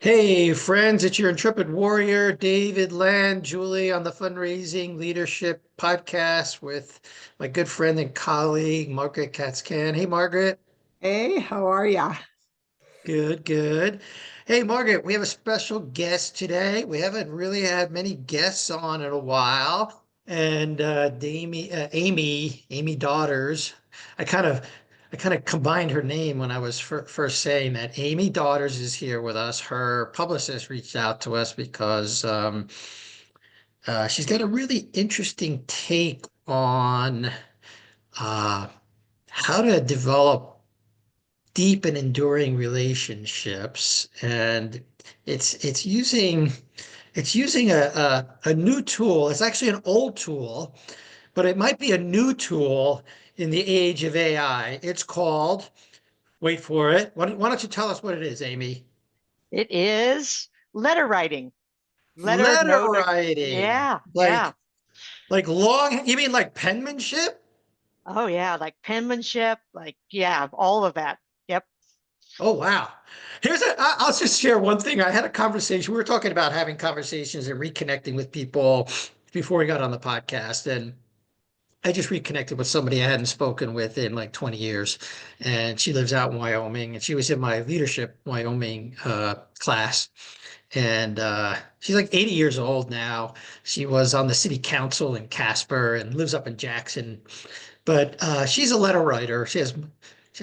Hey, friends, it's your intrepid warrior, David Land, Julie on the Fundraising Leadership Podcast with my good friend and colleague, Margaret Katzcan. Hey, Margaret. Hey, how are ya? Good, good. Hey, Margaret, we have a special guest today. We haven't really had many guests on in a while. And Amy Daughters. I kind of, I kind of combined her name when I was first saying that. Amy Daughters is here with us. Her publicist reached out to us because she's got a really interesting take on uh, how to develop deep and enduring relationships, and it's using a new tool. It's actually an old tool, but it might be a new tool in the age of AI. It's called, wait for it. Why don't you tell us what it is, Amy? It is letter writing, letter Letter note. writing. Yeah, yeah. Like long, you mean like penmanship? Oh, yeah. Like penmanship, yeah, all of that. Yep. Oh, wow. I'll just share one thing. I had a conversation. We were talking about having conversations and reconnecting with people before we got on the podcast. And I just reconnected with somebody I hadn't spoken with in like 20 years. And she lives out in Wyoming, and she was in my leadership Wyoming class. And she's like 80 years old now. She was on the city council in Casper and lives up in Jackson. But she's a letter writer. She has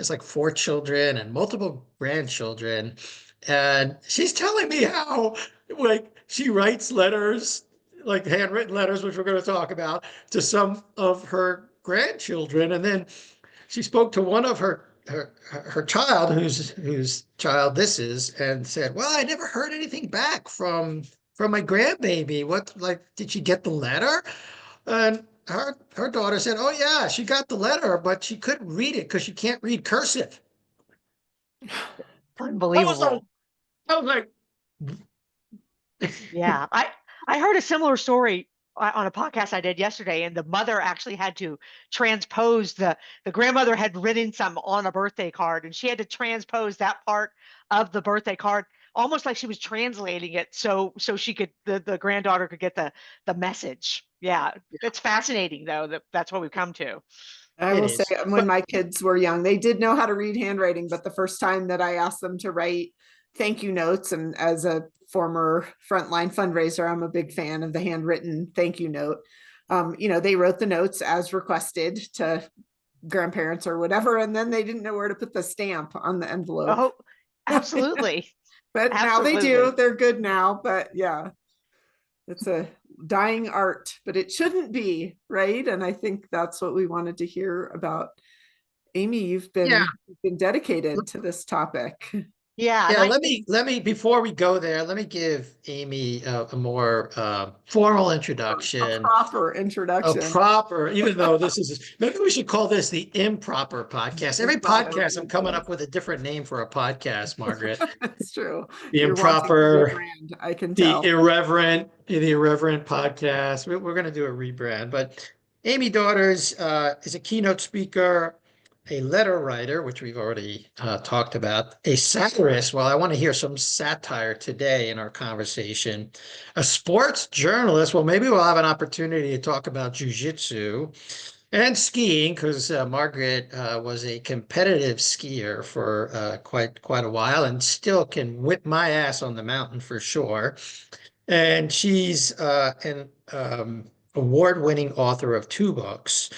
like four children and multiple grandchildren. And she's telling me how like she writes letters, like handwritten letters, which we're going to talk about, to some of her grandchildren. And then she spoke to one of her child, whose child this is, and said, "Well, I never heard anything back from my grandbaby. What, like, did she get the letter?" And her daughter said, "Oh yeah, she got the letter, but she couldn't read it because she can't read cursive." I was like, Unbelievable. I was like, Yeah. I heard a similar story on a podcast I did yesterday, and the mother actually had to transpose the grandmother had written some on a birthday card, and she had to transpose that part of the birthday card almost like she was translating it so she could the granddaughter could get the message. Yeah. It's fascinating though that that's what we've come to. I it will say, is. when But my kids were young, they did know how to read handwriting, but the first time that I asked them to write thank you notes, and as a former frontline fundraiser, I'm a big fan of the handwritten thank you note. They wrote the notes as requested to grandparents or whatever, and then they didn't know where to put the stamp on the envelope. Oh, absolutely. But now they do. Absolutely. They're good now. But yeah, it's a dying art, but it shouldn't be, right? And I think that's what we wanted to hear about. Amy, yeah, you've been dedicated to this topic. Yeah, and yeah. I Let me before we go there, let me give Amy a more formal A introduction. proper A introduction. proper, even though this is, maybe we should call this the improper podcast. Every Got it. podcast, I'm coming up with a different name for a podcast, Margaret. That's true. The You're wanting to improper, rebrand, I can the tell. irreverent, the irreverent podcast. We're going to do a rebrand. But Amy Daughters is a keynote speaker, a letter writer, which we've already talked about, a satirist. Well, I want to hear some satire today in our conversation. A sports journalist. Well, maybe we'll have an opportunity to talk about jujitsu and skiing, because Margaret was a competitive skier for quite a while and still can whip my ass on the mountain for sure. And she's an award-winning author of two books.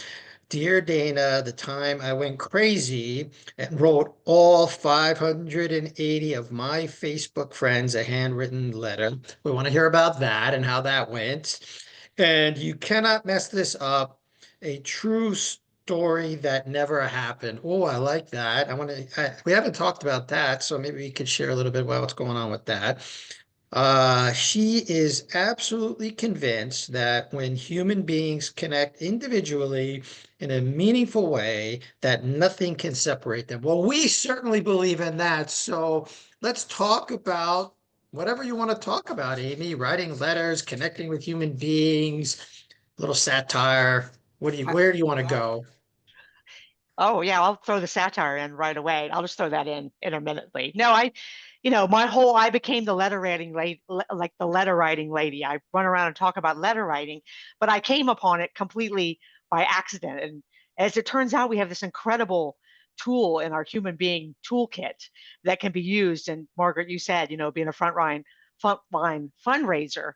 Dear Dana, The Time I Went Crazy, and wrote all 580 of my Facebook friends a handwritten letter. We want to hear about that and how that went. And You Cannot Mess This Up, a true story that never happened. Oh, I like that. We haven't talked about that, so maybe we could share a little bit about what's going on with that. She is absolutely convinced that when human beings connect individually in a meaningful way, that nothing can separate them. Well, we certainly believe in that. So let's talk about whatever you want to talk about, Amy. Writing letters, connecting with human beings, a little satire. I, Where do you want to yeah. go? Oh yeah, I'll throw the satire in right away. I'll just throw that in intermittently. No, I became the letter writing lady, like the letter writing lady. I run around and talk about letter writing, but I came upon it completely by accident. And as it turns out, we have this incredible tool in our human being toolkit that can be used. And Margaret, you said, being a frontline fundraiser,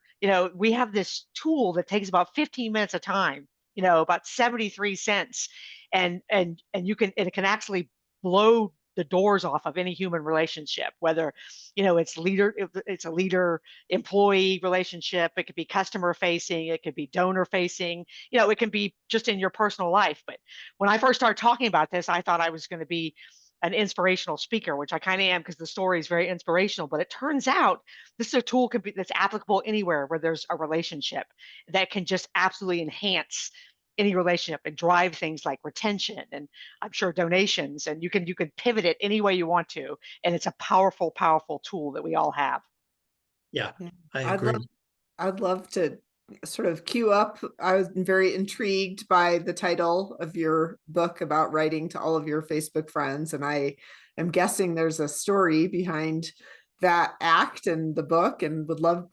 we have this tool that takes about 15 minutes of time, about 73 cents, and it can actually blow the doors off of any human relationship, whether it's a leader employee relationship, it could be customer facing, it could be donor facing, it can be just in your personal life. But when I first started talking about this, I thought I was going to be an inspirational speaker, which I kind of am because the story is very inspirational. But it turns out this is a tool that's applicable anywhere where there's a relationship that can just absolutely enhance any relationship and drive things like retention and I'm sure donations, and you can pivot it any way you want to, and it's a powerful, powerful tool that we all have. Yeah, Yeah. I I'd love agree. I'd love to sort of queue up. I was very intrigued by the title of your book about writing to all of your Facebook friends, and I am guessing there's a story behind that act and the book, and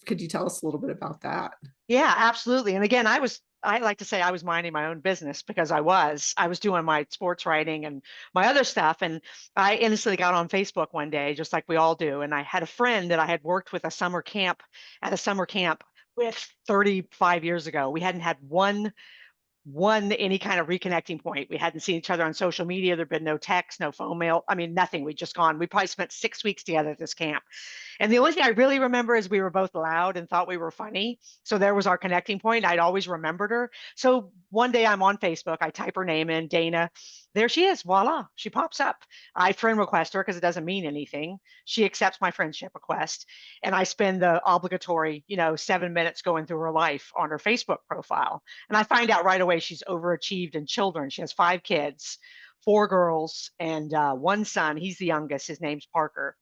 could you tell us a little bit about that? Yeah, absolutely. And again, I like to say I was minding my own business because I was doing my sports writing and my other stuff. And I innocently got on Facebook one day, just like we all do. And I had a friend that I had worked with at a summer camp with 35 years ago. We hadn't had one any kind of reconnecting point. We hadn't seen each other on social media. There'd been no text, no phone mail. I mean, nothing. We'd just gone. We probably spent 6 weeks together at this camp. And the only thing I really remember is we were both loud and thought we were funny. So there was our connecting point. I'd always remembered her. So one day I'm on Facebook. I type her name in, Dana. There she is. Voila. She pops up. I friend request her because it doesn't mean anything. She accepts my friendship request. And I spend the obligatory, 7 minutes going through her life on her Facebook profile. And I find out right away she's overachieved in children. She has 5 kids, 4 girls, and one son. He's the youngest. His name's Parker.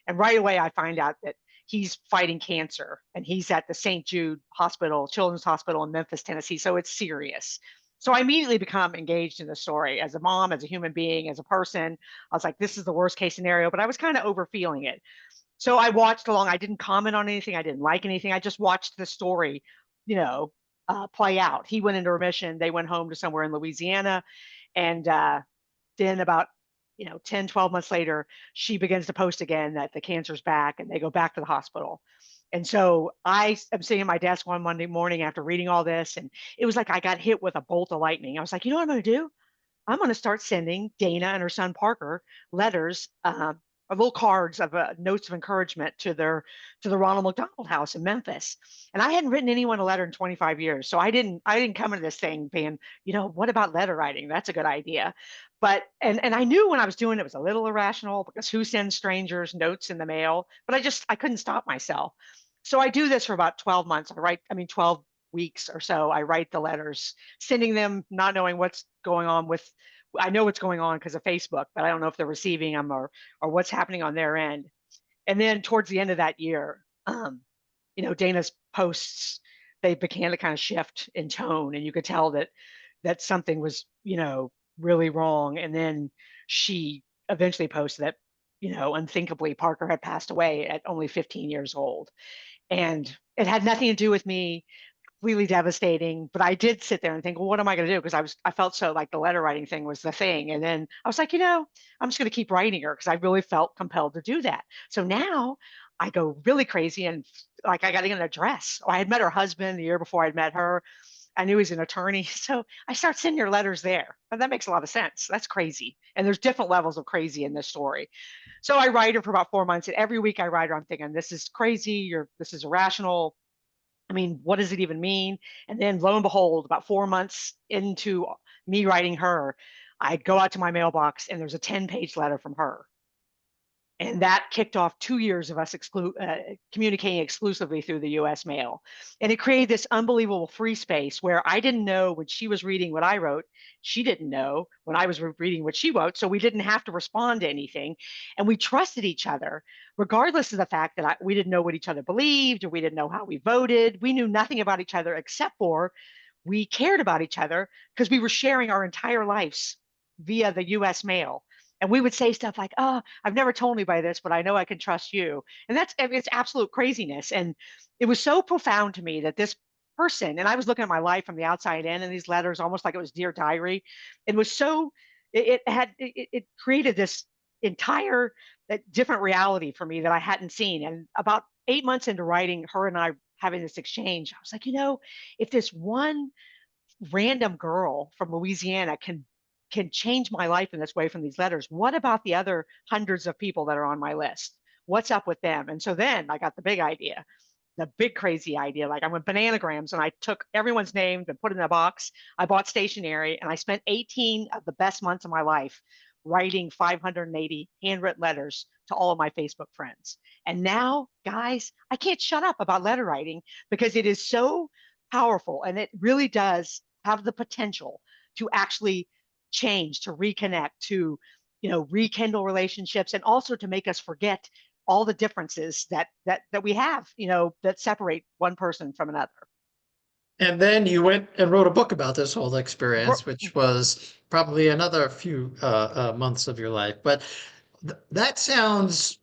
And right away, I find out that he's fighting cancer and he's at the St. Jude Hospital, Children's Hospital in Memphis, Tennessee. So it's serious. So I immediately become engaged in the story as a mom, as a human being, as a person. I was like, this is the worst case scenario, but I was kind of over feeling it. So I watched along. I didn't comment on anything. I didn't like anything. I just watched the story, play out. He went into remission. They went home to somewhere in Louisiana. And then about 10, 12 months later, she begins to post again that the cancer's back and they go back to the hospital. And so I am sitting at my desk one Monday morning after reading all this, and it was like I got hit with a bolt of lightning. I was like, you know what I'm going to do? I'm going to start sending Dana and her son Parker letters, or little cards of notes of encouragement to the Ronald McDonald House in Memphis. And I hadn't written anyone a letter in 25 years, so I didn't come into this thing being, what about letter writing? That's a good idea. But and I knew when I was doing it was a little irrational because who sends strangers notes in the mail? But I couldn't stop myself. So I do this for about 12 months. 12 weeks or so. I write the letters, sending them, not knowing what's going on with. I know what's going on because of Facebook, but I don't know if they're receiving them or what's happening on their end. And then towards the end of that year, Dana's posts, they began to kind of shift in tone, and you could tell that something was really wrong. And then she eventually posted that unthinkably Parker had passed away at only 15 years old, and it had nothing to do with me, completely devastating. But I did sit there and think, well, what am I going to do? Because I felt so like the letter writing thing was the thing. And then I was like, I'm just going to keep writing her because I really felt compelled to do that. So now I go really crazy and like I got to get an address. I had met her husband the year before I'd met her. I knew he's an attorney. So I start sending her letters there. And that makes a lot of sense. That's crazy. And there's different levels of crazy in this story. So I write her for about 4 months. And every week I write her, I'm thinking, this is crazy. This is irrational. I mean, what does it even mean? And then lo and behold, about 4 months into me writing her, I go out to my mailbox and there's a 10-page letter from her. And that kicked off 2 years of us communicating exclusively through the US mail. And it created this unbelievable free space where I didn't know when she was reading what I wrote. She didn't know when I was reading what she wrote. So we didn't have to respond to anything. And we trusted each other, regardless of the fact that we didn't know what each other believed or we didn't know how we voted. We knew nothing about each other except for we cared about each other because we were sharing our entire lives via the US mail. And we would say stuff like, "Oh, I've never told anybody this, but I know I can trust you." And it's absolute craziness. And it was so profound to me that this person, and I was looking at my life from the outside in, and these letters, almost like it was Dear Diary. It was so, it created this entire different reality for me that I hadn't seen. And about 8 months into writing, her and I having this exchange, I was like, if this one random girl from Louisiana can change my life in this way from these letters, what about the other hundreds of people that are on my list? What's up with them? And so then I got the big idea, the big crazy idea. Like, I went bananagrams and I took everyone's name and put it in a box. I bought stationery and I spent 18 of the best months of my life writing 580 handwritten letters to all of my Facebook friends. And now, guys, I can't shut up about letter writing because it is so powerful, and it really does have the potential to actually change, to reconnect, to rekindle relationships, and also to make us forget all the differences that we have, that separate one person from another. And then you went and wrote a book about this whole experience, which was probably another few months of your life. But that sounds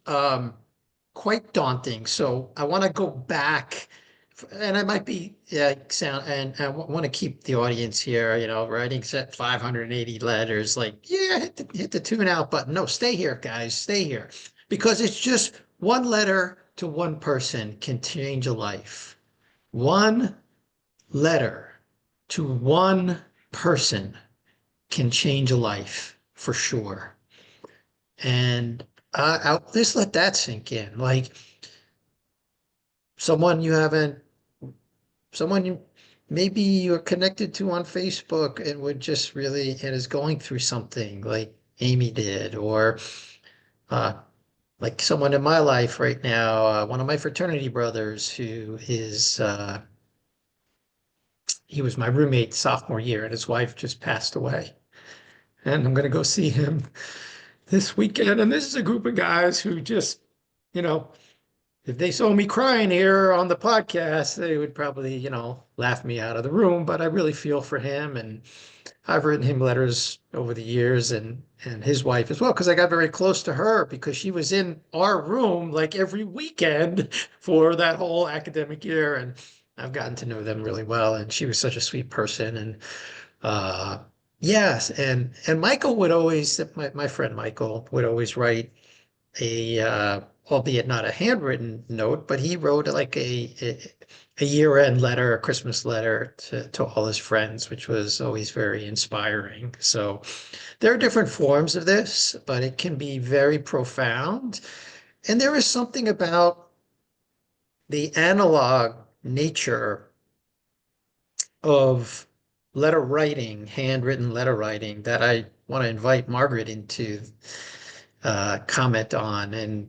quite daunting. So I want to go back, and I might be sound, and I want to keep the audience here. Writing set 580 letters. Like, yeah, hit the tune out button. No, stay here, guys, stay here, because it's just one letter to one person can change a life. One letter to one person can change a life for sure. And I'll just let that sink in. Like, someone someone maybe you're connected to on Facebook and would just really, and is going through something like Amy did, or like someone in my life right now, one of my fraternity brothers who is, he was my roommate sophomore year and his wife just passed away. And I'm going to go see him this weekend. And this is a group of guys who just, if they saw me crying here on the podcast, they would probably, laugh me out of the room. But I really feel for him. And I've written him letters over the years, and his wife as well, because I got very close to her because she was in our room like every weekend for that whole academic year. And I've gotten to know them really well. And she was such a sweet person. And yes, and Michael would always, my friend Michael would always write albeit not a handwritten note, but he wrote like a year-end letter, a Christmas letter to all his friends, which was always very inspiring. So there are different forms of this, but it can be very profound. And there is something about the analog nature of letter writing, handwritten letter writing, that I want to invite Margaret into comment on, and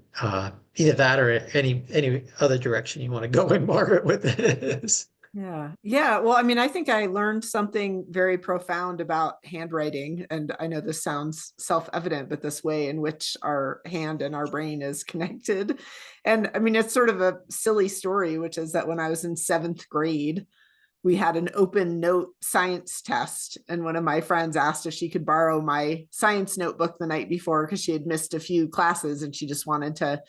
either that or any other direction you want to go in, Margaret, with this. Yeah. Well, I mean, I think I learned something very profound about handwriting. And I know this sounds self-evident, but this way in which our hand and our brain is connected. And I mean, it's sort of a silly story, which is that when I was in 7th grade, we had an open note science test. And one of my friends asked if she could borrow my science notebook the night before because she had missed a few classes and she just wanted to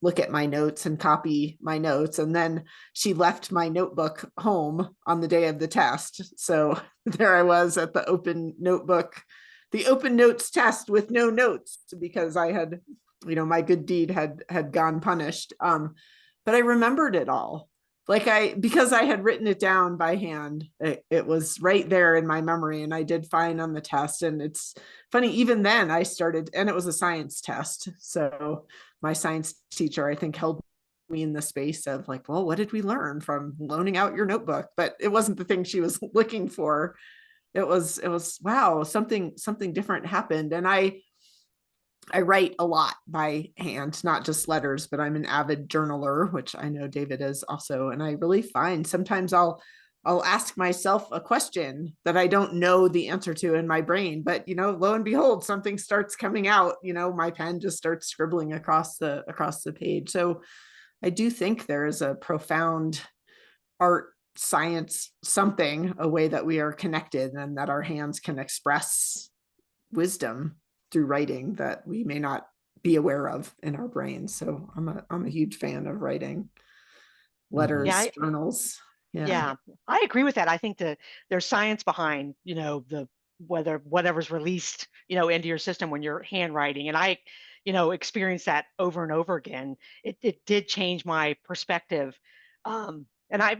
look at my notes and copy my notes. And then she left my notebook home on the day of the test. So there I was at the open notes test with no notes because I had, my good deed had gone punished. But I remembered it all. Because I had written it down by hand, it was right there in my memory, and I did fine on the test. And it's funny, even then I started, and it was a science test. So my science teacher, I think, held me in the space of like, well, what did we learn from loaning out your notebook? But it wasn't the thing she was looking for. It was, wow, something different happened. And I write a lot by hand, not just letters, but I'm an avid journaler, which I know David is also. And I really find sometimes I'll ask myself a question that I don't know the answer to in my brain, but lo and behold, something starts coming out. My pen just starts scribbling across the page. So I do think there is a profound art, science, something, a way that we are connected and that our hands can express wisdom through writing that we may not be aware of in our brains. So I'm a huge fan of writing Mhm. Yeah, letters, journals. Yeah. yeah, I agree with that. I think there's science behind, the whether whatever's released, into your system when you're handwriting. And I, experienced that over and over again. It did change my perspective. And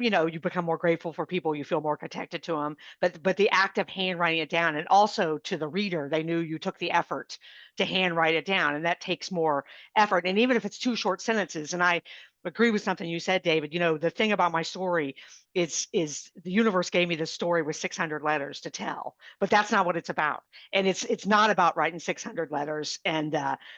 you become more grateful for people, you feel more connected to them. But the act of handwriting it down, and also to the reader, they knew you took the effort to handwrite it down, and that takes more effort. And even if it's two short sentences, and I agree with something you said, David. The thing about my story is the universe gave me this story with 600 letters to tell, but that's not what it's about. And it's not about writing 600 letters. And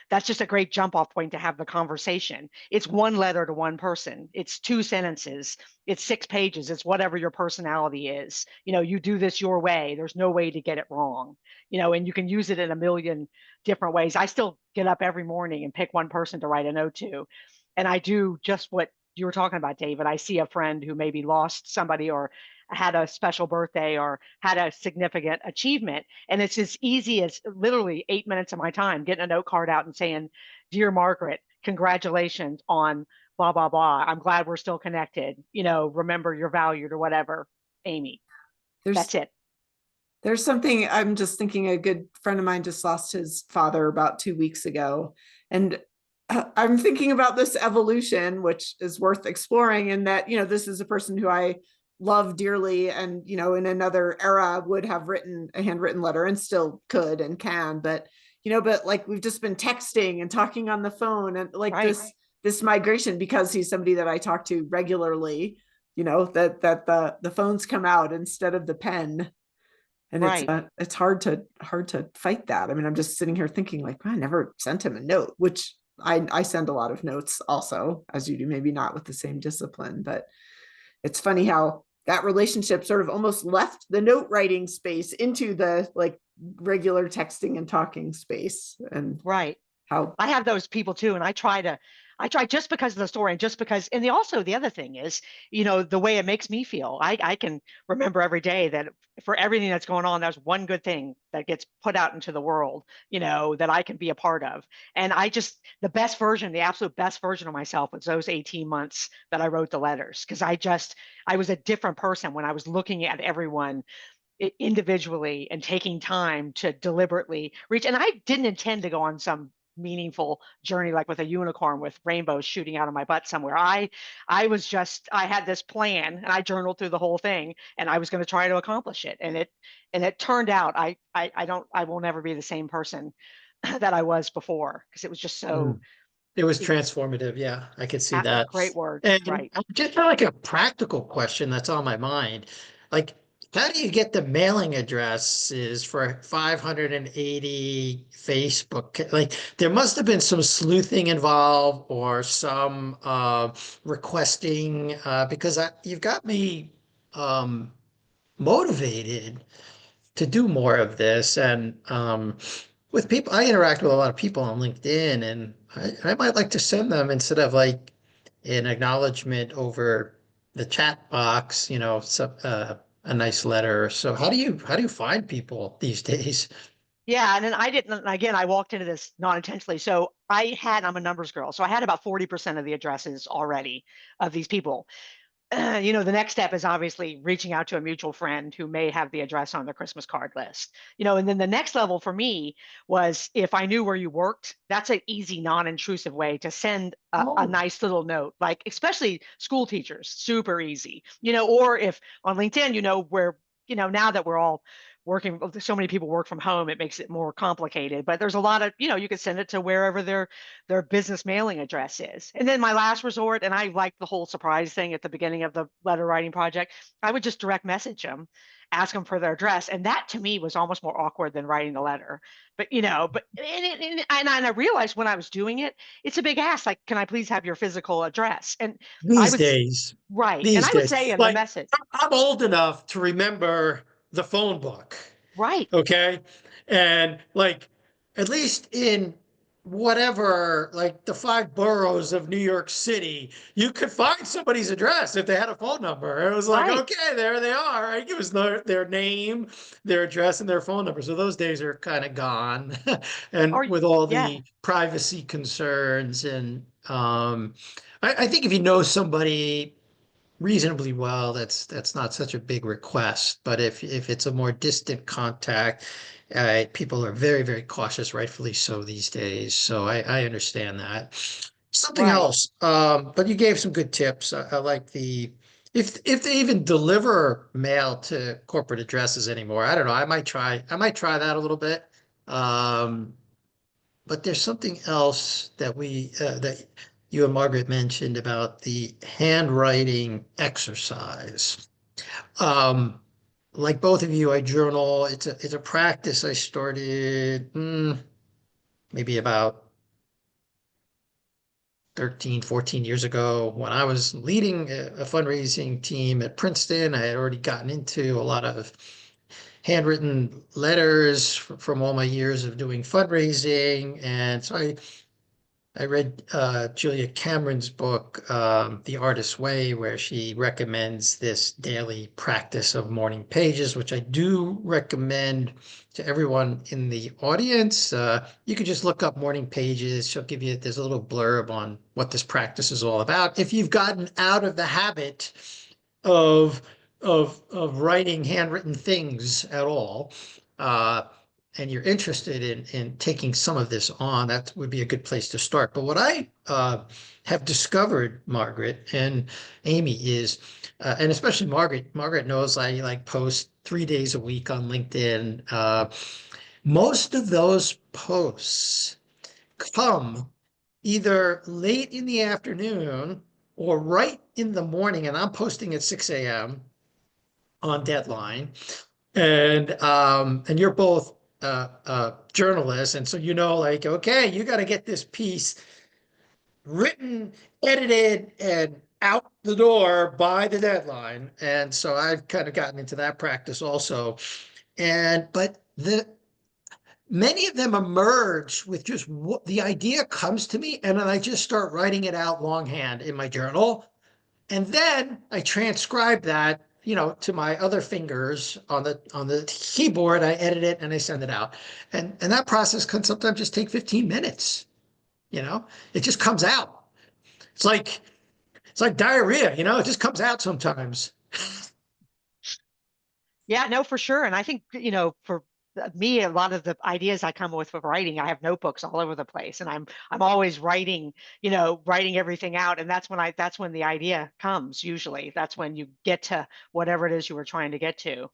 that's just a great jump off point to have the conversation. It's one letter to one person. It's two sentences. It's 6 pages. It's whatever your personality is. You do this your way. There's no way to get it wrong. And you can use it in a million different ways. I still get up every morning and pick one person to write a note to, and I do just what you were talking about, David. I see a friend who maybe lost somebody, or had a special birthday, or had a significant achievement. And it's as easy as literally 8 minutes of my time getting a note card out and saying, "Dear Margaret, congratulations on blah, blah, blah. I'm glad we're still connected. Remember you're valued," or whatever. Amy, There's that's it. there's something I'm just thinking. A good friend of mine just lost his father about 2 weeks ago. And I'm thinking about this evolution, which is worth exploring, and that, this is a person who I love dearly, and, in another era would have written a handwritten letter, and still could and can, but like we've just been texting and talking on the phone, and like Right. this migration, because he's somebody that I talk to regularly, that the phones come out instead of the pen. And Right. it's hard to fight that. I mean, I'm just sitting here thinking like, I never sent him a note, which I send a lot of notes also, as you do, maybe not with the same discipline, but it's funny how that relationship sort of almost left the note writing space into the like regular texting and talking space, and Right. how I have those people too, and I try just because of the story, and just because, and also the other thing is, the way it makes me feel. I can remember every day that for everything that's going on, there's one good thing that gets put out into the world, that I can be a part of. And the best version, the absolute best version of myself was those 18 months that I wrote the letters, because I was a different person when I was looking at everyone individually and taking time to deliberately reach. And I didn't intend to go on some meaningful journey like with a unicorn with rainbows shooting out of my butt somewhere. I had this plan, and I journaled through the whole thing, and I was going to try to accomplish it. And it turned out I will never be the same person that I was before, because it was just so. Mm. It was it, transformative. Yeah, I could see that. Great word. And Right. just like a practical question that's on my mind. Like, how do you get the mailing addresses for 580 Facebook? Like, there must have been some sleuthing involved, or some requesting, because you've got me um, motivated to do more of this. And with people, I interact with a lot of people on LinkedIn, and I might like to send them, instead of like an acknowledgement over the chat box, a nice letter. So how do you find people these days? Yeah, and then I didn't. Again, I walked into this not intentionally. So I'm a numbers girl. So I had about 40% of the addresses already of these people. The next step is obviously reaching out to a mutual friend who may have the address on the Christmas card list. And then the next level for me was, if I knew where you worked, that's an easy, non-intrusive way to send a Oh, nice little note, like especially school teachers, super easy. Or if on LinkedIn, where, now that we're all working, so many people work from home, it makes it more complicated. But there's a lot of, you could send it to wherever their business mailing address is. And then my last resort, and I like the whole surprise thing at the beginning of the letter writing project, I would just direct message them, ask them for their address. And that to me was almost more awkward than writing the letter. But, and I realized when I was doing it, it's a big ask. Like, can I please have your physical address? And I these would, days, right. And these I would days, say in the like, message, I'm old enough to remember the phone book. right, Okay. And like, at least in whatever, like the 5 boroughs of New York City, you could find somebody's address if they had a phone number. It was like, Right. okay, there they are. Right? It was their name, their address, and their phone number. So those days are kind of gone. And Or with all yeah, the privacy concerns and I think if you know somebody reasonably well, that's not such a big request. But if it's a more distant contact, people are very, very cautious, rightfully so these days. So I understand that. Something right. else, but you gave some good tips. I like the if they even deliver mail to corporate addresses anymore. I don't know. I might try that a little bit. Um, but there's something else that you and Margaret mentioned about the handwriting exercise. Um, like both of you, I journal. It's a practice I started maybe about 13, 14 years ago when I was leading a fundraising team at Princeton. I had already gotten into a lot of handwritten letters from all my years of doing fundraising. And so I read Julia Cameron's book, The Artist's Way, where she recommends this daily practice of morning pages, which I do recommend to everyone in the audience. You could just look up morning pages. She'll give you, there's a little blurb on what this practice is all about. If you've gotten out of the habit of of writing handwritten things at all, uh, and you're interested in taking some of this on, that would be a good place to start. But what I have discovered, Margaret and Amy, is, and especially Margaret knows I like post 3 days a week on LinkedIn. Most of those posts come either late in the afternoon or right in the morning, and I'm posting at 6 a.m. on deadline. And you're both journalists, and so like, okay, you got to get this piece written, edited, and out the door by the deadline. And so I've kind of gotten into that practice also. And but the many of them emerge with just what the idea comes to me, and then I just start writing it out longhand in my journal. And then I transcribe that, to my other fingers on the keyboard. I edit it and I send it out. And that process can sometimes just take 15 minutes, you know? It just comes out. It's like it's like diarrhea, it just comes out sometimes. Yeah, no, for sure. And I think, for me, a lot of the ideas I come up with writing, I have notebooks all over the place, and I'm always writing, writing everything out. And that's when the idea comes. Usually, that's when you get to whatever it is you were trying to get to,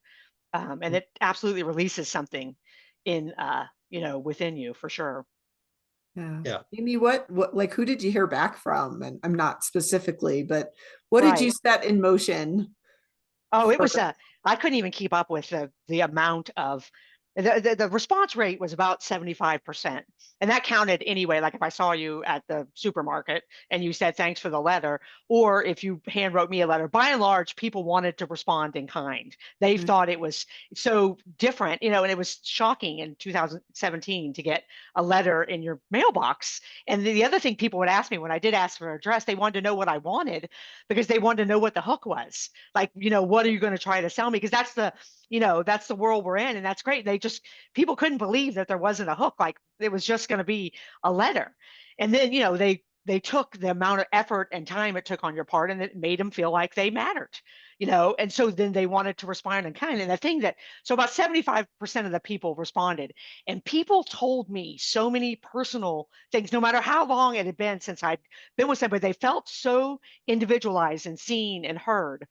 and it absolutely releases something in, within you for sure. Yeah. Yeah. Amy, what, like, who did you hear back from? And I'm not specifically, but what did you Right. set in motion Oh, it for? was I couldn't even keep up with the amount of the response rate was about 75%. And that counted anyway. Like if I saw you at the supermarket and you said thanks for the letter, or if you hand wrote me a letter, by and large, people wanted to respond in kind. They Right. thought it was so different, and it was shocking in 2017 to get a letter in your mailbox. And the other thing people would ask me when I did ask for an address, they wanted to know what I wanted because they wanted to know what the hook was. Like, what are you going to try to sell me? Because that's the world we're in, and that's great. People couldn't believe that there wasn't a hook. Like it was just going to be a letter. And then, they took the amount of effort and time it took on your part, and it made them feel like they mattered. And so then they wanted to respond in kind. And the thing that so about 75% of the people responded, and people told me so many personal things, no matter how long it had been since I'd been with somebody. They felt so individualized and seen and heard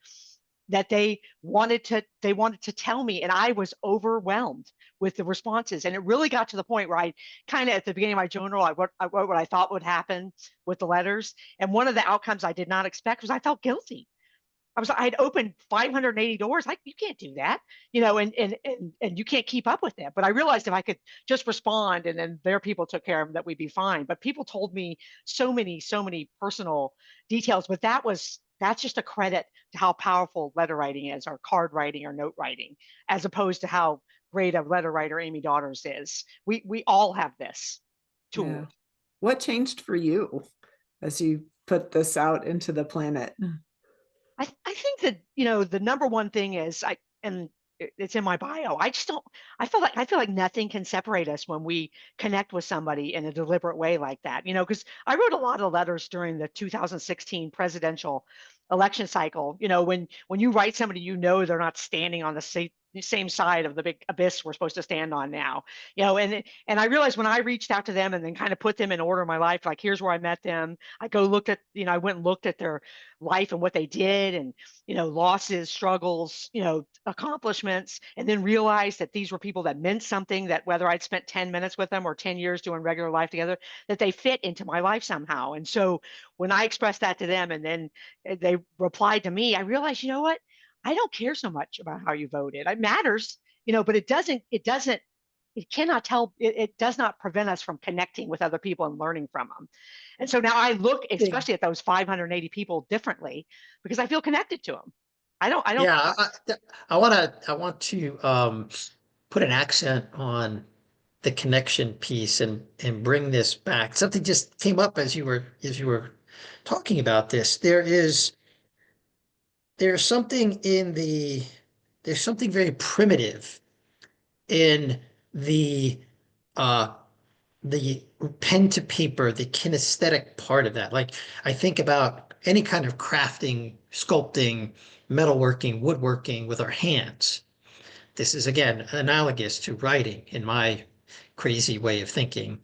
that they wanted to tell me, and I was overwhelmed with the responses. And it really got to the point where I kind of, at the beginning of my journal, I wrote what I thought would happen with the letters. And one of the outcomes I did not expect was I felt guilty. I'd opened 580 doors. Like, you can't do that, and you can't keep up with that. But I realized if I could just respond and then their people took care of them, that we'd be fine. But people told me so many personal details. But that's just a credit to how powerful letter writing is, or card writing or note writing, as opposed to how great a letter writer Amy Daughters is. We all have this Yeah. tool. What changed for you as you put this out into the planet? I think that, the number one thing is and it's in my bio. I just don't, I feel like nothing can separate us when we connect with somebody in a deliberate way like that, because I wrote a lot of letters during the 2016 presidential election cycle. When you write somebody, they're not standing on the same side of the big abyss we're supposed to stand on now, and I realized when I reached out to them and then kind of put them in order in my life, like here's where I met them. I went and looked at their life and what they did, and losses, struggles, accomplishments, and then realized that these were people that meant something, that whether I'd spent 10 minutes with them or 10 years doing regular life together, that they fit into my life somehow. And so when I expressed that to them and then they replied to me, I realized, you know what? I don't care so much about how you voted. It matters, but it cannot tell, it does not prevent us from connecting with other people and learning from them. And so now I look, especially at those 580 people, differently because I feel connected to them. I don't. Yeah, I want to put an accent on the connection piece and bring this back. Something just came up as you were talking about this. There's something there's something very primitive in the uh the pen to paper, the kinesthetic part of that. Like I think about any kind of crafting, sculpting, metalworking, woodworking with our hands. This is again analogous to writing in my crazy way of thinking.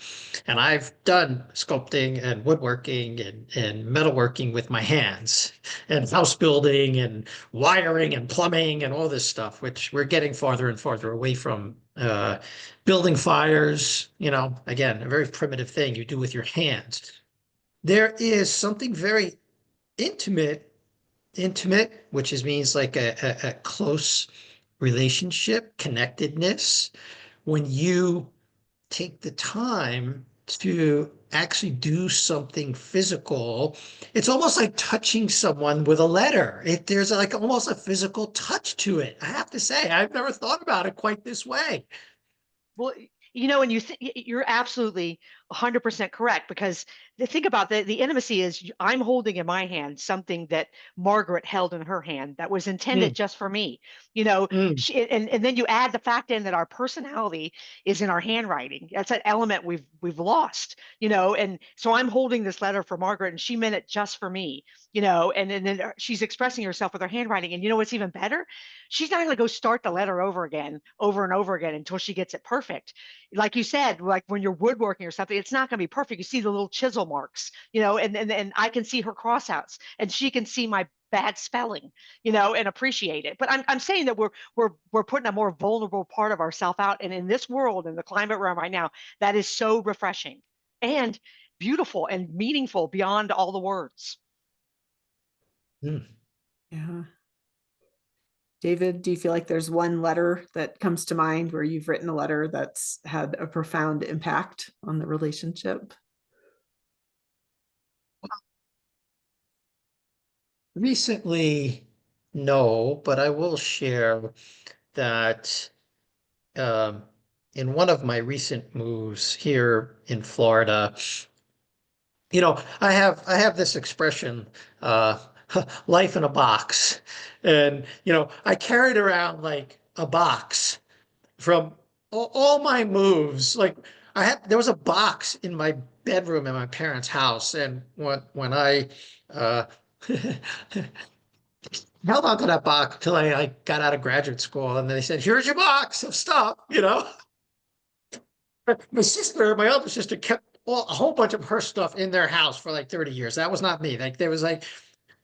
And I've done sculpting and woodworking and metalworking with my hands and house building and wiring and plumbing and all this stuff, which we're getting farther and farther away from. Building fires, again, a very primitive thing you do with your hands. There is something very intimate, which means like a close relationship, connectedness, when you take the time to actually do something physical. It's almost like touching someone with a letter. There's like almost a physical touch to it. I have to say, I've never thought about it quite this way. Well, and you're absolutely 100% correct, because think about the intimacy is I'm holding in my hand something that Margaret held in her hand that was intended Mm, just for me. mm, And then you add the fact in that our personality is in our handwriting. That's an element we've lost. And so I'm holding this letter for Margaret, and she meant it just for me. And then she's expressing herself with her handwriting. And what's even better? She's not going to go start the letter over again, over and over again until she gets it perfect. Like you said, like when you're woodworking or something, it's not going to be perfect. You see the little chisel marks, and I can see her crossouts, and she can see my bad spelling, and appreciate it. But I'm saying that we're putting a more vulnerable part of ourselves out, and in this world, in the climate we're in right now, that is so refreshing and beautiful and meaningful beyond all the words. mm. Yeah. David, do you feel like there's one letter that comes to mind where you've written a letter that's had a profound impact on the relationship? Recently, no, but I will share that um, in one of my recent moves here in Florida, I have this expression, uh, life in a box. And, I carried around like a box from all my moves. Like there was a box in my bedroom in my parents' house. And when I uh, held on to that box till I got out of graduate school, and they said, "Here's your box of stuff," my elder sister kept a whole bunch of her stuff in their house for like 30 years. That was not me. Like there was like,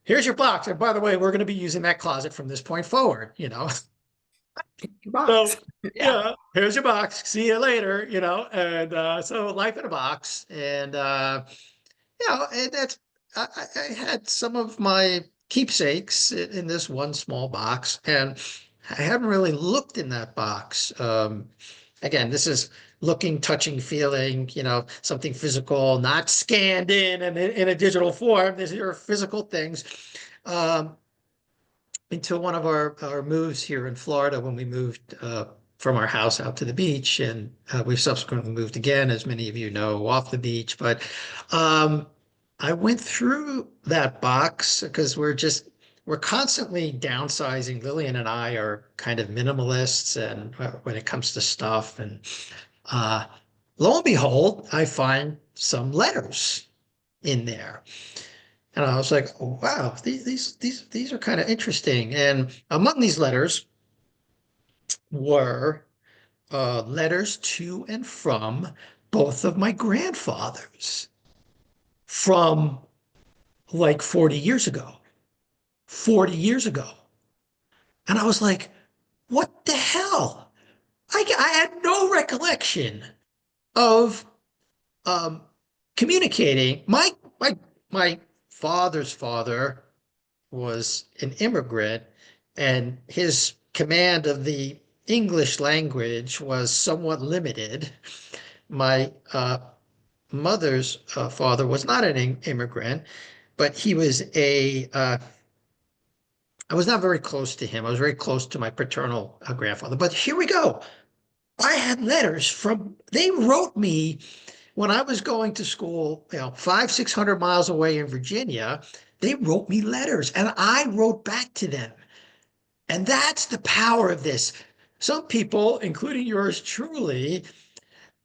here's your box. And by the way, we're going to be using that closet from this point forward. So Box. Yeah. yeah, here's your box. See you later. And so life in a box. And and that's I had some of my keepsakes in this one small box, and I haven't really looked in that box. Again, this is looking, touching, feeling, something physical, not scanned in a digital form. These are physical things. Um, Until one of our moves here in Florida, when we moved from our house out to the beach, and we've subsequently moved again, as many of you know, off the beach. But um, I went through that box because we're constantly downsizing. Lillian and I are kind of minimalists, and when it comes to stuff, and uh, lo and behold, I find some letters in there. And I was like, oh, wow, these are kind of interesting. And among these letters were letters to and from both of my grandfathers from like 40 years ago. 40 years ago. And I was like, what the hell? I had no recollection of um, communicating. My father's father was an immigrant, and his command of the English language was somewhat limited. My mother's father was not an immigrant, but he was I was not very close to him. I was very close to my paternal grandfather. But here we go. I had letters they wrote me when I was going to school, 600 miles away in Virginia. They wrote me letters and I wrote back to them. And that's the power of this. Some people, including yours truly,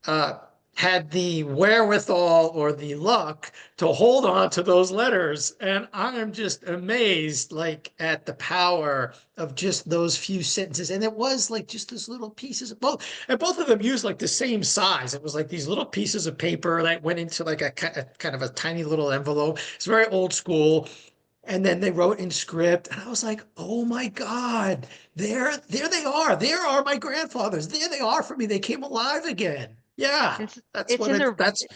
uh, had the wherewithal or the luck to hold on to those letters. And I am just amazed, like, at the power of just those few sentences. And it was like just those little pieces of both of them used like the same size. It was like these little pieces of paper that went into like a kind of a tiny little envelope. It's very old school. And then they wrote in script, and I was like, "Oh my God, there they are. There are my grandfathers. There they are for me. They came alive again." Yeah, It's that's it's what in it. their That's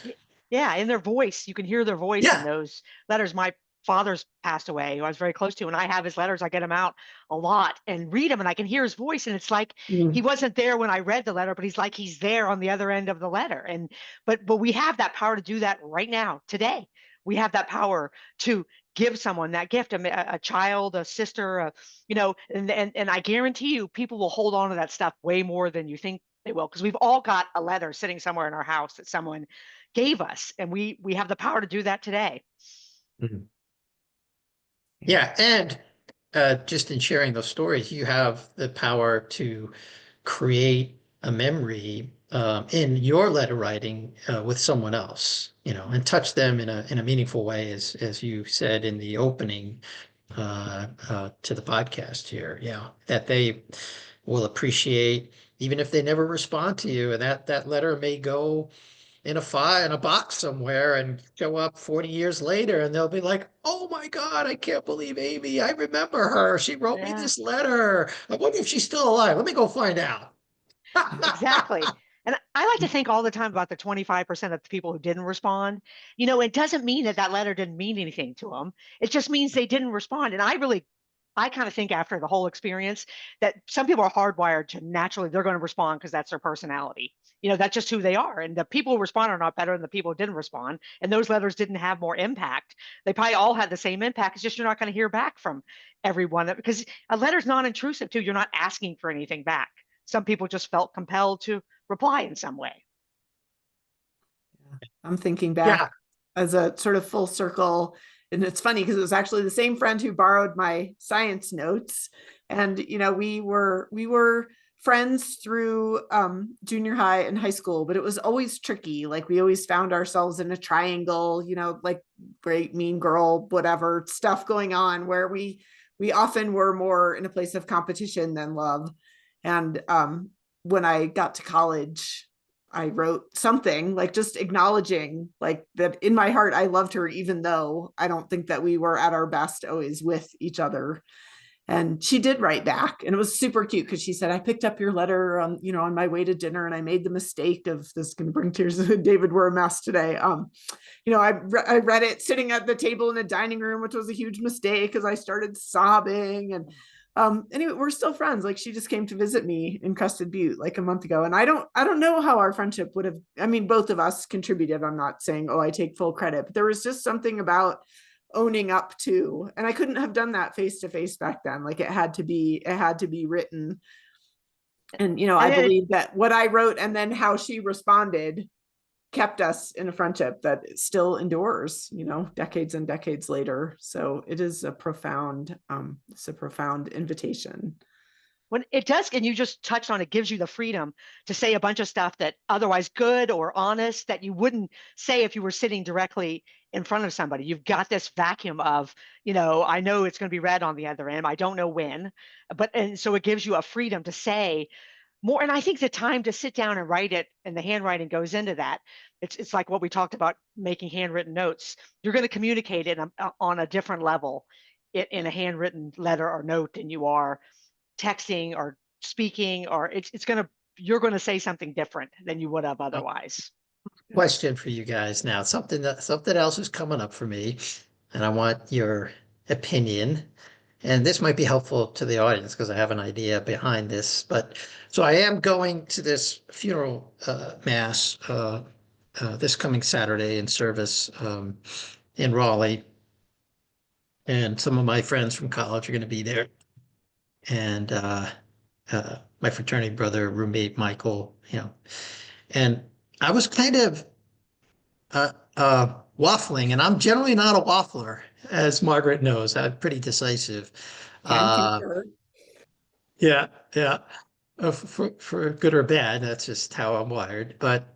yeah, in their voice. You can hear their voice in yeah. those letters. My father's passed away, who I was very close to, and I have his letters. I get them out a lot and read them, and I can hear his voice. And it's like he Mm. wasn't there when I read the letter, but he's like he's there on the other end of the letter. And but we have that power to do that right now, today. We have that power to give someone that gift, a child, a sister, and I guarantee you, people will hold on to that stuff way more than you think they will, because we've all got a letter sitting somewhere in our house that someone gave us, and we have the power to do that today. Mhm. Yeah, and just in sharing those stories, you have the power to create a memory in your letter writing with someone else, and touch them in a meaningful way, as you said in the opening to the podcast here. Yeah, that they will appreciate, even if they never respond to you, and that letter may go in a file in a box somewhere and show up 40 years later, and they'll be like, "Oh my God, I can't believe Amy. I remember her. She wrote me Yeah, this letter. I wonder if she's still alive. Let me go find out." exactly. And I like to think all the time about the 25% of the people who didn't respond. It doesn't mean that that letter didn't mean anything to them. It just means they didn't respond. And I kind of think after the whole experience that some people are hardwired to naturally, they're going to respond because that's their personality. That's just who they are. And the people who respond are not better than the people who didn't respond. And those letters didn't have more impact. They probably all had the same impact. It's just you're not going to hear back from everyone, because a letter's non-intrusive too. You're not asking for anything back. Some people just felt compelled to reply in some way. I'm thinking back Yeah. as a sort of full circle. And it's funny because it was actually the same friend who borrowed my science notes. And, we were friends through junior high and high school, but it was always tricky. Like we always found ourselves in a triangle, like great mean girl, whatever stuff going on, where we often were more in a place of competition than love. And when I got to college, I wrote something like just acknowledging like that in my heart, I loved her, even though I don't think that we were at our best always with each other. And she did write back, and it was super cute because she said, "I picked up your letter on my way to dinner, and I made the mistake of," this can bring tears. David, we're a mess today. I read it sitting at the table in the dining room, which was a huge mistake because I started sobbing. And anyway, we're still friends. Like she just came to visit me in Crested Butte like a month ago. And I don't know how our friendship would have, I mean, both of us contributed. I'm not saying, oh, I take full credit, but there was just something about owning up to, and I couldn't have done that face to face back then. Like it had to be written. And, you know, I And it, believe that what I wrote and then how she responded kept us in a friendship that still endures, you know, decades and decades later. So it is it's a profound invitation. when it does, and you just touched on it, gives you the freedom to say a bunch of stuff that otherwise good or honest that you wouldn't say if you were sitting directly in front of somebody. You've got this vacuum of, I know it's going to be read on the other end. I don't know when, and so it gives you a freedom to say more. And I think the time to sit down and write it and the handwriting goes into that. It's like what we talked about, making handwritten notes. You're going to communicate it on a different level in a handwritten letter or note than you are texting or speaking, or you're going to say something different than you would have otherwise. Question for you guys now. Something else is coming up for me, and I want your opinion. And this might be helpful to the audience because I have an idea behind this. But so I am going to this funeral mass this coming Saturday in service in Raleigh, and some of my friends from college are going to be there, and my fraternity brother, roommate Michael, and I was kind of waffling, and I'm generally not a waffler, as Margaret knows. I'm pretty decisive. Can Uh, concur. yeah, yeah. For good or bad, that's just how I'm wired. But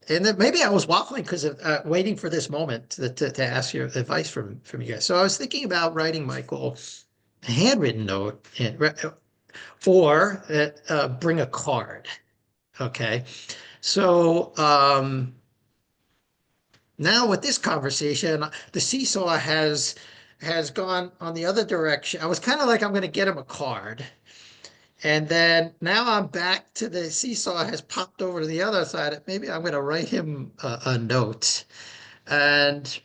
and then maybe I was waffling because of waiting for this moment to ask your advice from you guys. So I was thinking about writing Michael a handwritten note or bring a card. Okay, so now with this conversation, the seesaw has gone on the other direction. I was kind of like, I'm going to get him a card. And then now I'm back to the seesaw has popped over to the other side. Maybe I'm going to write him a note. And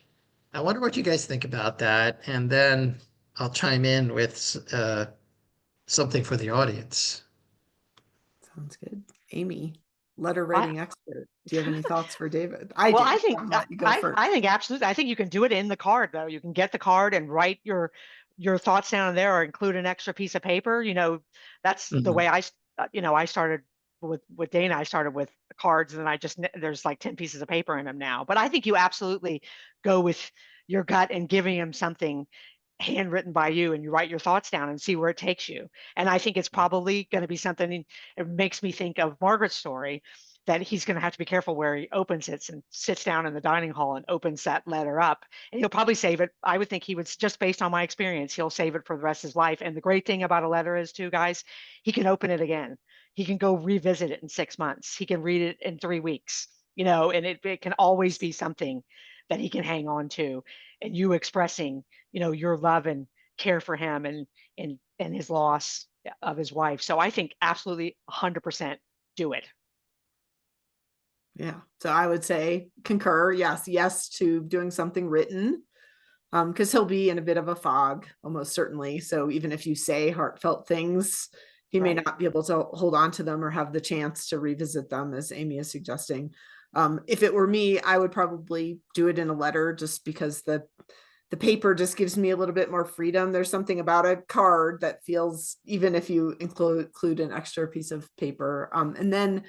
I wonder what you guys think about that. And then I'll chime in with something for the audience. Sounds good. Amy, letter I, writing expert. Do you have any thoughts for David? I well, do. I think I'll I, let you go I first. I think absolutely. I think you can do it in the card though. You can get the card and write your thoughts down there, or include an extra piece of paper. That's the Mhm. way I started with Dana. I started with cards, and there's like 10 pieces of paper in them now. But I think you absolutely go with your gut and giving him something handwritten by you, and you write your thoughts down and see where it takes you. And I think it's probably going to be something. It makes me think of Margaret's story, that he's going to have to be careful where he opens it and sits down in the dining hall and opens that letter up. And he'll probably save it. I would think he would, just based on my experience, he'll save it for the rest of his life. And the great thing about a letter is, too, guys, he can open it again. He can go revisit it in 6 months. He can read it in 3 weeks, and it can always be something that he can hang on to. And you expressing, your love and care for him, and his loss of his wife. So I think absolutely 100% do it. Yeah. So I would say concur. Yes. Yes to doing something written. Because he'll be in a bit of a fog, almost certainly. So even if you say heartfelt things, he may Right. not be able to hold on to them or have the chance to revisit them, as Amy is suggesting. If it were me, I would probably do it in a letter, just because the paper just gives me a little bit more freedom. There's something about a card that feels, even if you include an extra piece of paper. And then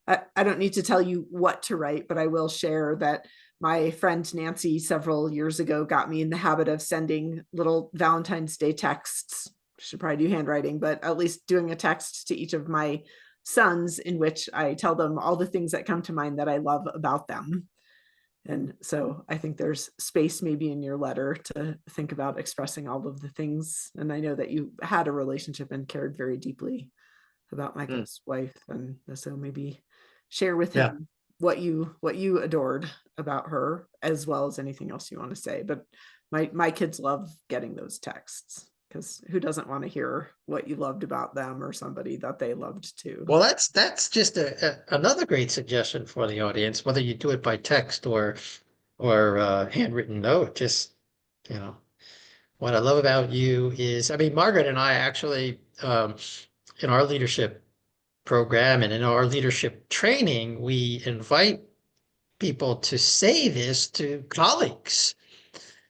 I don't need to tell you what to write, but I will share that my friend Nancy several years ago got me in the habit of sending little Valentine's Day texts. Should probably do handwriting, but at least doing a text to each of my sons in which I tell them all the things that come to mind that I love about them. And so I think there's space maybe in your letter to think about expressing all of the things. And I know that you had a relationship and cared very deeply about Mm. Michael's wife. And so maybe share with Yeah. him what you adored about her, as well as anything else you want to say. But my kids love getting those texts, because who doesn't want to hear what you loved about them or somebody that they loved too. Well, that's just another great suggestion for the audience, whether you do it by text or handwritten note. Just, you know, what I love about you is, I mean, Margaret and I actually, in our leadership program and in our leadership training, we invite people to say this to colleagues.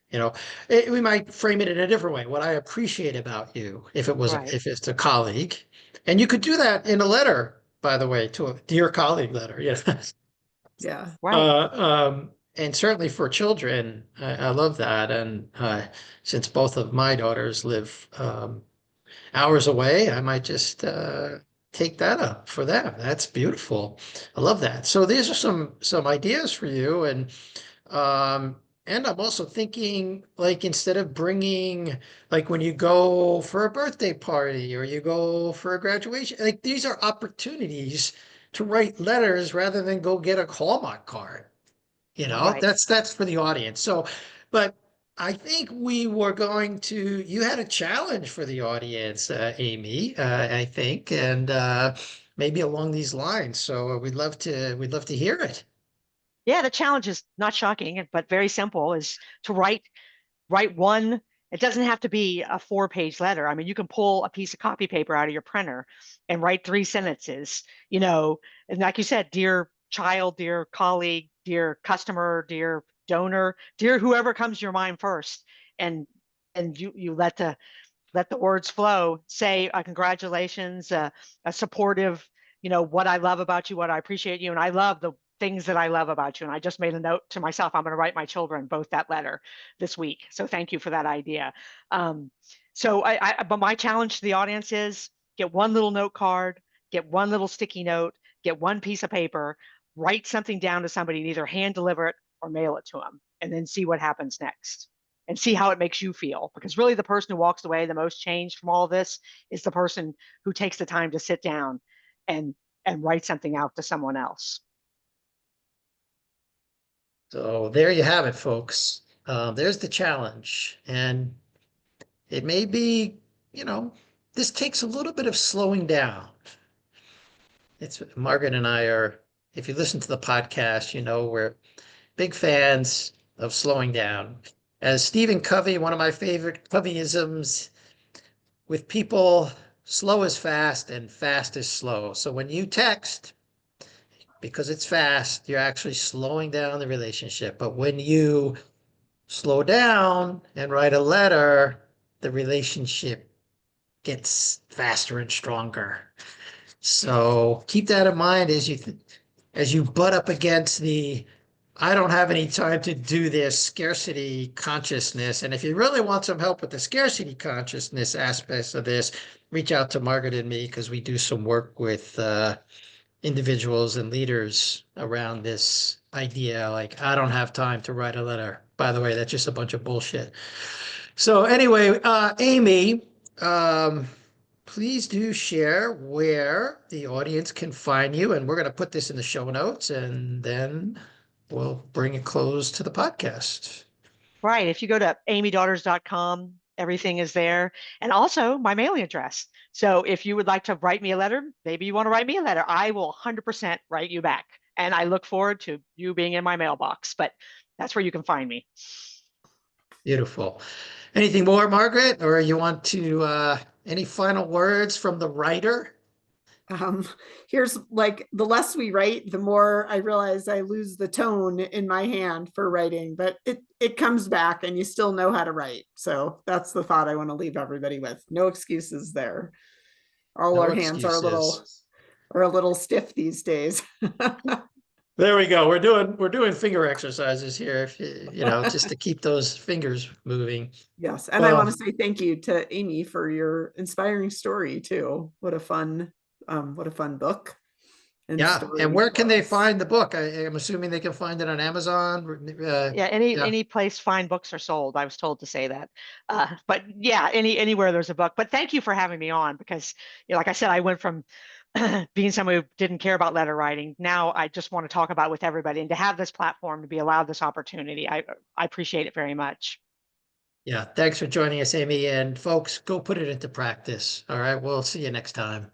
You know, we might frame it in a different way. What I appreciate about you, Right. if it's a colleague, and you could do that in a letter, by the way, to a dear colleague letter. Yeah. Right. And certainly for children, I love that. And since both of my daughters live hours away, I might just take that up for them. That's beautiful. I love that. So these are some ideas for you, um, and I'm also thinking, like, instead of bringing, like, when you go for a birthday party or you go for a graduation, like, these are opportunities to write letters rather than go get a Hallmark card. Right. That's for the audience. So, but I think we were going to, you had a challenge for the audience, Amy, I think, and maybe along these lines. So we'd love to hear it. Yeah, the challenge is not shocking, but very simple, is to write one. It doesn't have to be a 4-page letter. I mean, you can pull a piece of copy paper out of your printer and write 3 sentences, and like you said, dear child, dear colleague, dear customer, dear donor, dear whoever comes to your mind first. And you let the words flow. Say congratulations, a supportive, what I love about you, what I appreciate you, and I love the things that I love about you. And I just made a note to myself, I'm going to write my children both that letter this week. So thank you for that idea. But my challenge to the audience is get one little note card, get one little sticky note, get one piece of paper, write something down to somebody, and either hand deliver it or mail it to them, and then see what happens next and see how it makes you feel. Because really, the person who walks away the most changed from all of this is the person who takes the time to sit down and write something out to someone else. So there you have it, folks. There's the challenge. And it may be, you know, this takes a little bit of slowing down. It's Margaret and I are, if you listen to the podcast, we're big fans of slowing down. As Stephen Covey, one of my favorite Coveyisms, with people, slow is fast and fast is slow. So when you text, because it's fast, you're actually slowing down the relationship. But when you slow down and write a letter, the relationship gets faster and stronger. So keep that in mind as you butt up against the I don't have any time to do this scarcity consciousness. And if you really want some help with the scarcity consciousness aspects of this, reach out to Margaret and me because we do some work with individuals and leaders around this idea. Like, I don't have time to write a letter. By the way, that's just a bunch of bullshit. So anyway, Amy, um, please do share where the audience can find you. And we're going to put this in the show notes and then we'll bring a close to the podcast. Right. If you go to amydaughters.com, everything is there. And also my mailing address. So if you would like to write me a letter, maybe you want to write me a letter, I will 100% write you back. And I look forward to you being in my mailbox. But that's where you can find me. Beautiful. Anything more, Margaret? Or you want to, any final words from the writer? Um, Here's like the less we write, the more I realize I lose the tone in my hand for writing, but it comes back and you still know how to write. So that's the thought I want to leave everybody with. No excuses there. All No our hands are excuses. a little stiff these days. There we go. We're doing finger exercises here, if just to keep those fingers moving. Yes. And I want Well, to say thank you to Amy for your inspiring story too. What a fun book and yeah. story And where for can they us. find the book? I'm assuming they can find it on Amazon. Yeah, Yeah. any place fine books are sold. I was told to say that. But yeah, anywhere there's a book. But thank you for having me on because, like I said, I went from being someone who didn't care about letter writing. Now I just want to talk about it with everybody, and to have this platform, to be allowed this opportunity, I appreciate it very much. Yeah. Thanks for joining us, Amy. And folks, go put it into practice. All right. We'll see you next time.